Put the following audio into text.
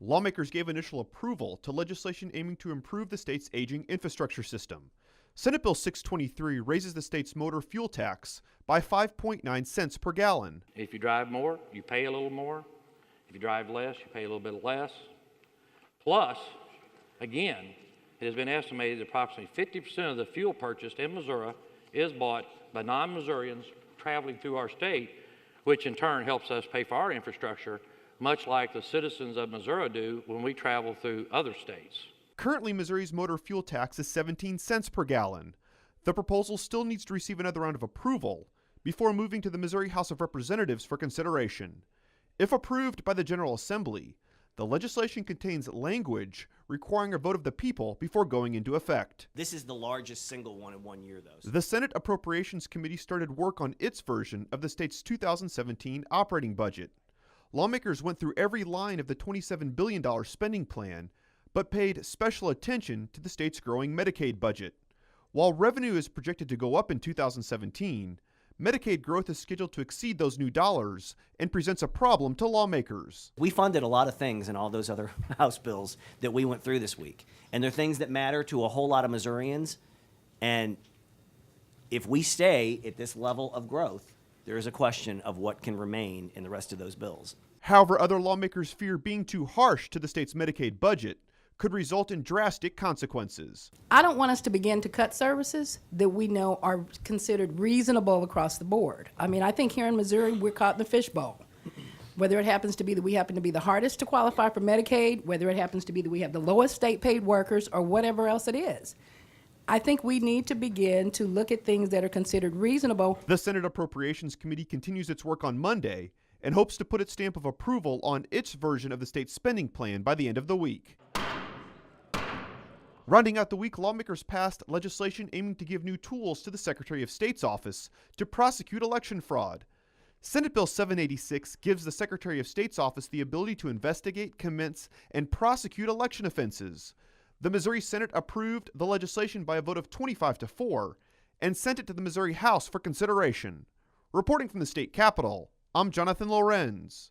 Lawmakers gave initial approval to legislation aiming to improve the state's aging infrastructure system. Senate Bill 623 raises the state's motor fuel tax by 5.9 cents per gallon. If you drive more, you pay a little more. If you drive less, you pay a little bit less. Plus, again, it has been estimated that approximately 50% of the fuel purchased in Missouri is bought by non-Missourians traveling through our state, which in turn helps us pay for our infrastructure, much like the citizens of Missouri do when we travel through other states. Currently, Missouri's motor fuel tax is 17 cents per gallon. The proposal still needs to receive another round of approval before moving to the Missouri House of Representatives for consideration. If approved by the General Assembly, the legislation contains language requiring a vote of the people before going into effect. This is the largest single one in 1 year, though. The Senate Appropriations Committee started work on its version of the state's 2017 operating budget. Lawmakers went through every line of the $27 billion spending plan, but paid special attention to the state's growing Medicaid budget. While revenue is projected to go up in 2017, Medicaid growth is scheduled to exceed those new dollars and presents a problem to lawmakers. We funded a lot of things in all those other House bills that we went through this week. And they're things that matter to a whole lot of Missourians. And if we stay at this level of growth, there is a question of what can remain in the rest of those bills. However, other lawmakers fear being too harsh to the state's Medicaid budget could result in drastic consequences. I don't want us to begin to cut services that we know are considered reasonable across the board. I mean, I think here in Missouri, we're caught in the fishbowl. Whether it happens to be that we happen to be the hardest to qualify for Medicaid, whether it happens to be that we have the lowest state paid workers, or whatever else it is. I think we need to begin to look at things that are considered reasonable. The Senate Appropriations Committee continues its work on Monday and hopes to put its stamp of approval on its version of the state's spending plan by the end of the week. Rounding out the week, lawmakers passed legislation aiming to give new tools to the Secretary of State's office to prosecute election fraud. Senate Bill 786 gives the Secretary of State's office the ability to investigate, commence, and prosecute election offenses. The Missouri Senate approved the legislation by a vote of 25-4 and sent it to the Missouri House for consideration. Reporting from the state capitol, I'm Jonathan Lorenz.